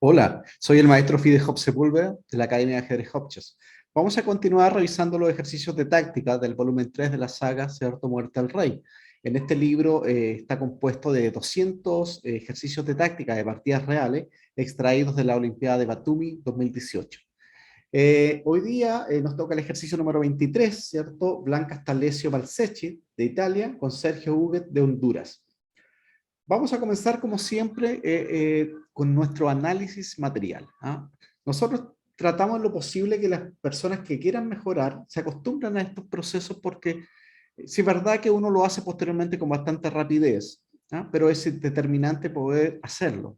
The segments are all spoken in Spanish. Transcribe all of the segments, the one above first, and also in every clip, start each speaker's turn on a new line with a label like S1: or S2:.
S1: Hola, soy el maestro Fide Job Sepúlveda de la Academia de Ajedrez Hopchas. Vamos a continuar revisando los ejercicios de táctica del volumen 3 de la saga Cerdo Muerte al Rey. En este libro está compuesto de 200 ejercicios de táctica de partidas reales extraídos de la Olimpiada de Batumi 2018. Hoy día nos toca el ejercicio número 23, ¿cierto? Blanca Stalesio Balsecchi de Italia con Sergio Huguet de Honduras. Vamos a comenzar, como siempre, con nuestro análisis material. ¿Ah? Nosotros tratamos en lo posible que las personas que quieran mejorar se acostumbren a estos procesos porque sí es verdad que uno lo hace posteriormente con bastante rapidez, ¿ah? Pero es determinante poder hacerlo.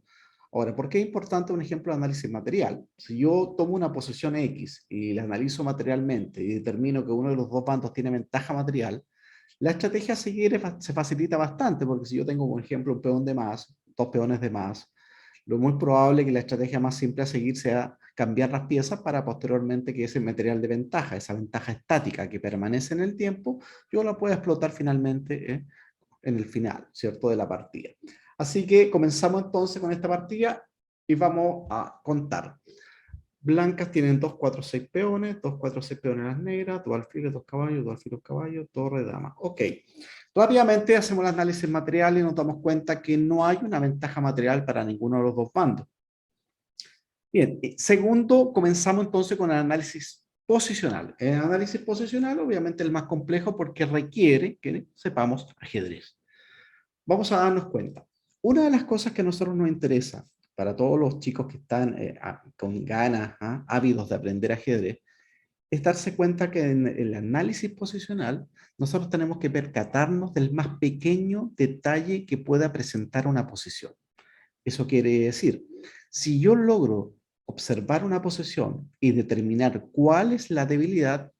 S1: Ahora, ¿por qué es importante un ejemplo de análisis material? Si yo tomo una posición X y la analizo materialmente y determino que uno de los dos bandos tiene ventaja material, la estrategia a seguir se facilita bastante, porque si yo tengo, por ejemplo, un peón de más, dos peones de más, lo muy probable que la estrategia más simple a seguir sea cambiar las piezas para posteriormente que ese material de ventaja, esa ventaja estática que permanece en el tiempo, yo la pueda explotar finalmente en el final, ¿cierto?, de la partida. Así que comenzamos entonces con esta partida y vamos a contar. Blancas tienen 2, 4, 6 peones, 2, 4, 6 peones las negras, 2 alfiles, 2 caballos, 2 alfiles, caballos, torre, dama. Ok. Rápidamente hacemos el análisis material y nos damos cuenta que no hay una ventaja material para ninguno de los dos bandos. Bien, segundo, comenzamos entonces con el análisis posicional. El análisis posicional, obviamente, es el más complejo porque requiere que sepamos ajedrez. Vamos a darnos cuenta. Una de las cosas que a nosotros nos interesa, para todos los chicos que están con ganas, ávidos de aprender ajedrez, es darse cuenta que en el análisis posicional nosotros tenemos que percatarnos del más pequeño detalle que pueda presentar una posición. Eso quiere decir, si yo logro observar una posición y determinar cuál es la debilidad,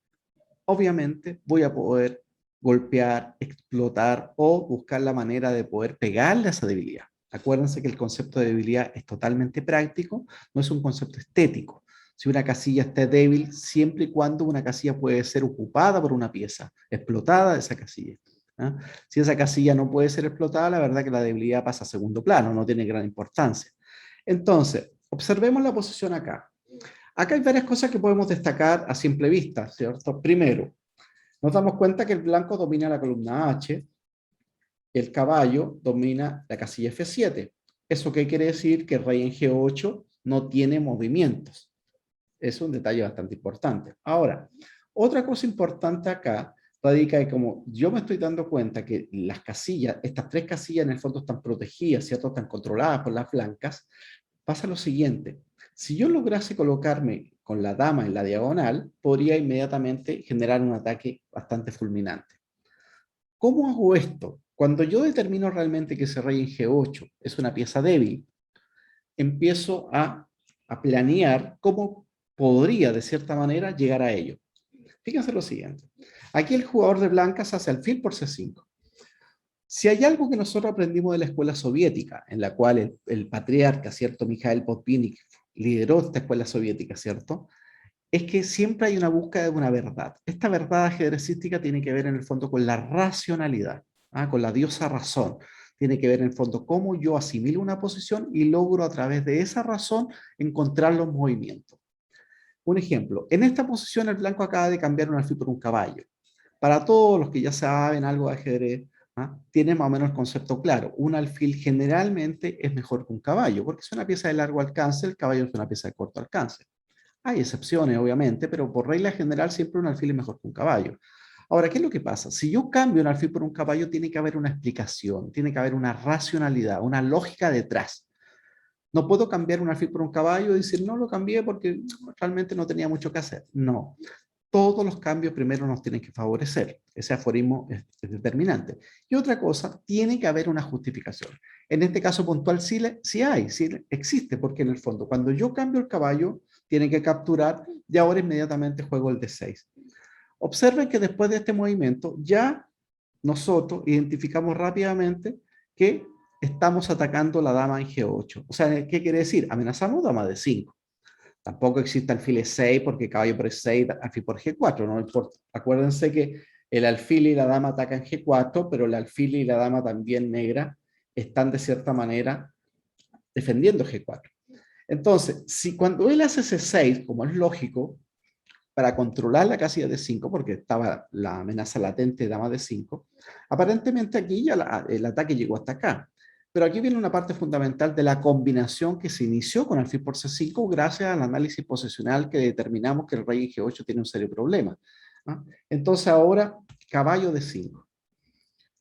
S1: obviamente voy a poder golpear, explotar o buscar la manera de poder pegarle a esa debilidad. Acuérdense que el concepto de debilidad es totalmente práctico, no es un concepto estético. Si una casilla está débil, siempre y cuando una casilla puede ser ocupada por una pieza, explotada de esa casilla. ¿Ah? Si esa casilla no puede ser explotada, la verdad que la debilidad pasa a segundo plano, no tiene gran importancia. Entonces, observemos la posición acá. Acá hay varias cosas que podemos destacar a simple vista, ¿cierto? Primero, nos damos cuenta que el blanco domina la columna H, el caballo domina la casilla F7. ¿Eso qué quiere decir? Que el rey en G8 no tiene movimientos. Es un detalle bastante importante. Ahora, otra cosa importante acá radica en como yo me estoy dando cuenta que las casillas, estas tres casillas en el fondo están protegidas, ¿cierto? Están controladas por las blancas. Pasa lo siguiente. Si yo lograse colocarme con la dama en la diagonal, podría inmediatamente generar un ataque bastante fulminante. ¿Cómo hago esto? Cuando yo determino realmente que ese rey en G8 es una pieza débil, empiezo a planear cómo podría, de cierta manera, llegar a ello. Fíjense lo siguiente. Aquí el jugador de blancas hace alfil por C5. Si hay algo que nosotros aprendimos de la escuela soviética, en la cual el patriarca, ¿cierto? Mikhail Botvinnik lideró esta escuela soviética, ¿cierto? Es que siempre hay una búsqueda de una verdad. Esta verdad ajedrecística tiene que ver en el fondo con la racionalidad, con la diosa razón. Tiene que ver en el fondo cómo yo asimilo una posición y logro a través de esa razón encontrar los movimientos. Un ejemplo, en esta posición el blanco acaba de cambiar un alfil por un caballo. Para todos los que ya saben algo de ajedrez, tienen más o menos el concepto claro. Un alfil generalmente es mejor que un caballo, porque es una pieza de largo alcance, el caballo es una pieza de corto alcance. Hay excepciones, obviamente, pero por regla general siempre un alfil es mejor que un caballo. Ahora, ¿qué es lo que pasa? Si yo cambio un alfil por un caballo, tiene que haber una explicación, tiene que haber una racionalidad, una lógica detrás. No puedo cambiar un alfil por un caballo y decir, no lo cambié porque realmente no tenía mucho que hacer. No, todos los cambios primero nos tienen que favorecer. Ese aforismo es determinante. Y otra cosa, tiene que haber una justificación. En este caso puntual sí hay, sí existe, porque en el fondo, cuando yo cambio el caballo, tiene que capturar y ahora inmediatamente juego el D6. Observen que después de este movimiento ya nosotros identificamos rápidamente que estamos atacando la dama en G8. O sea, ¿qué quiere decir? Amenazamos dama de 5. Tampoco existe alfil E6 porque caballo por E6, alfil por G4, no importa. Acuérdense que el alfil y la dama atacan G4, pero el alfil y la dama también negra están de cierta manera defendiendo G4. Entonces, si cuando él hace C6, como es lógico, para controlar la casilla de 5, porque estaba la amenaza latente de dama de 5, aparentemente aquí ya el ataque llegó hasta acá. Pero aquí viene una parte fundamental de la combinación que se inició con alfil por C5 gracias al análisis posicional que determinamos que el rey en G8 tiene un serio problema. ¿Ah? Entonces ahora, caballo de 5.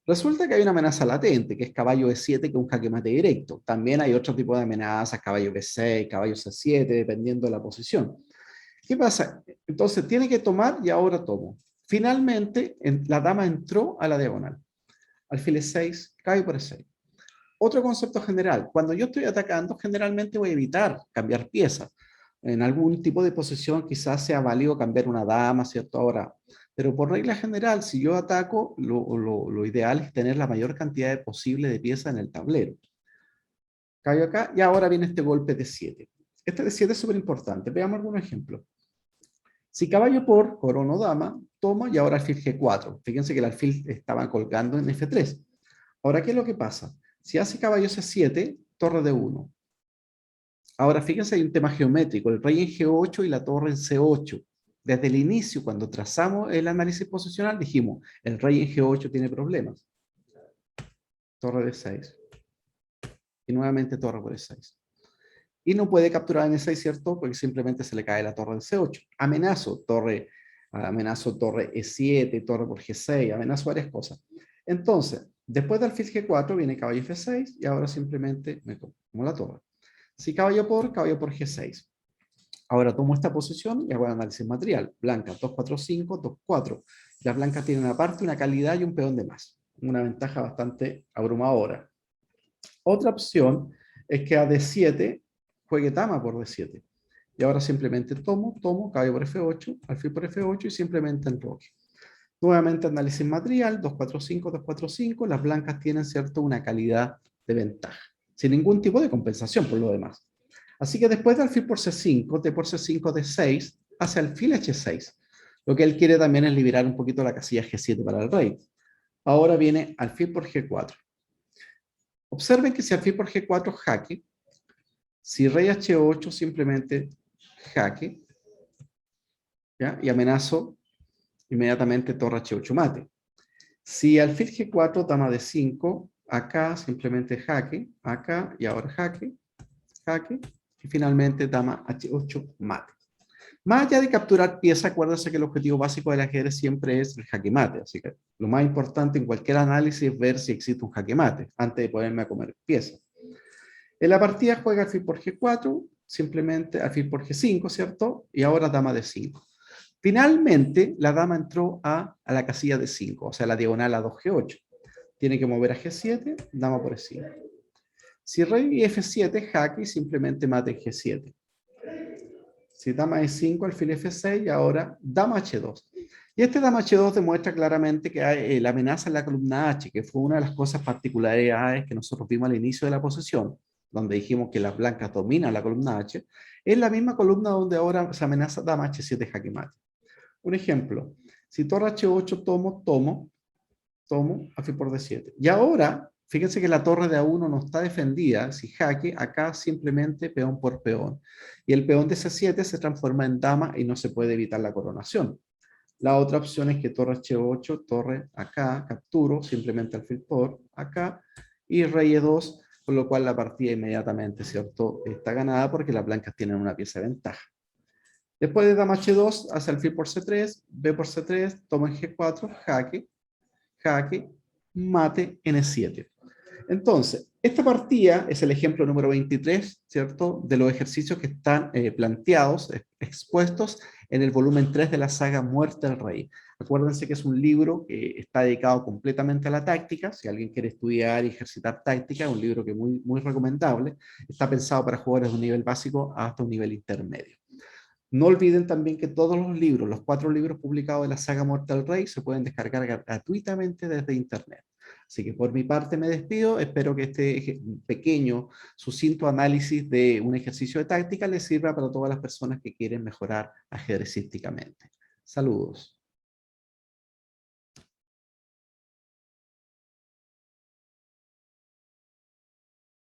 S1: Resulta que hay una amenaza latente, que es caballo E7, que es un jaque mate directo. También hay otro tipo de amenazas, caballo B6, caballo C7, dependiendo de la posición. ¿Qué pasa? Entonces tiene que tomar y ahora tomo. Finalmente, la dama entró a la diagonal. Alfil E6, caballo por E6. Otro concepto general, cuando yo estoy atacando, generalmente voy a evitar cambiar piezas. En algún tipo de posición quizás sea válido cambiar una dama, ¿cierto? Ahora, pero por regla general, si yo ataco, lo ideal es tener la mayor cantidad posible de piezas en el tablero. Caigo acá y ahora viene este golpe de 7. Este de 7 es súper importante. Veamos algunos ejemplos. Si caballo por corono dama, toma y ahora alfil G4. Fíjense que el alfil estaba colgando en F3. Ahora, ¿qué es lo que pasa? Si hace caballo C7, torre de 1. Ahora, fíjense, hay un tema geométrico, el rey en G8 y la torre en C8. Desde el inicio, cuando trazamos el análisis posicional, dijimos, el rey en G8 tiene problemas. Torre de 6. Y nuevamente torre por E6. Y no puede capturar en E6, ¿cierto? Porque simplemente se le cae la torre de C8. Amenazo torre E7, torre por G6, amenazo varias cosas. Entonces, después del alfil G4 viene caballo F6 y ahora simplemente me tomo la torre. Si caballo por G6. Ahora tomo esta posición y hago el análisis material. Blanca, 2, 4, 5, 2, 4. Las blancas tienen aparte una calidad y un peón de más. Una ventaja bastante abrumadora. Otra opción es que a D7 juegue dama por D7. Y ahora simplemente tomo, caballo por F8, alfil por F8 y simplemente enroque. Nuevamente análisis material, 2, 4, 5, 2, 4, 5. Las blancas tienen, ¿cierto?, una calidad de ventaja. Sin ningún tipo de compensación por lo demás. Así que después de alfil por C5, D por C5, D6, hace alfil H6. Lo que él quiere también es liberar un poquito la casilla G7 para el rey. Ahora viene alfil por G4. Observen que si alfil por G4 jaque, si rey H8 simplemente jaque, ¿ya? Y amenazo inmediatamente torre H8 mate. Si alfil G4 dama de 5, acá simplemente jaque, acá y ahora jaque, jaque, y finalmente dama H8 mate. Más allá de capturar pieza, acuérdense que el objetivo básico del ajedrez siempre es el jaque mate, así que lo más importante en cualquier análisis es ver si existe un jaque mate, antes de ponerme a comer piezas. En la partida juega alfil por G4, simplemente alfil por G5, ¿cierto? Y ahora dama de 5. Finalmente, la dama entró a la casilla de 5, o sea, la diagonal a 2G8. Tiene que mover a G7, dama por E5. Si rey F7, jaque y simplemente mate en G7. Si dama E5, alfil F6 y ahora dama H2. Y este dama H2 demuestra claramente que hay la amenaza en la columna H, que fue una de las cosas particularidades que nosotros vimos al inicio de la posesión, donde dijimos que las blancas dominan la columna H, es la misma columna donde ahora se amenaza dama H7 jaque mate. Un ejemplo, si torre H8 tomo, alfil por D7. Y ahora, fíjense que la torre de A1 no está defendida, si jaque, acá simplemente peón por peón. Y el peón de C7 se transforma en dama y no se puede evitar la coronación. La otra opción es que torre H8, torre acá, capturo, simplemente alfil por acá, y rey E2, con lo cual la partida inmediatamente, ¿cierto?, está ganada porque las blancas tienen una pieza de ventaja. Después de dama H2, hace alfil por C3, B por C3, toma en G4, jaque, jaque, mate, N7. Entonces, esta partida es el ejemplo número 23, ¿cierto?, de los ejercicios que están planteados, expuestos en el volumen 3 de la saga Muerte del Rey. Acuérdense que es un libro que está dedicado completamente a la táctica. Si alguien quiere estudiar y ejercitar táctica, es un libro que es muy, muy recomendable. Está pensado para jugadores de un nivel básico hasta un nivel intermedio. No olviden también que todos los libros, los 4 libros publicados de la saga Muerte al Rey, se pueden descargar gratuitamente desde internet. Así que por mi parte me despido. Espero que este pequeño, sucinto análisis de un ejercicio de táctica les sirva para todas las personas que quieren mejorar ajedrecísticamente. Saludos.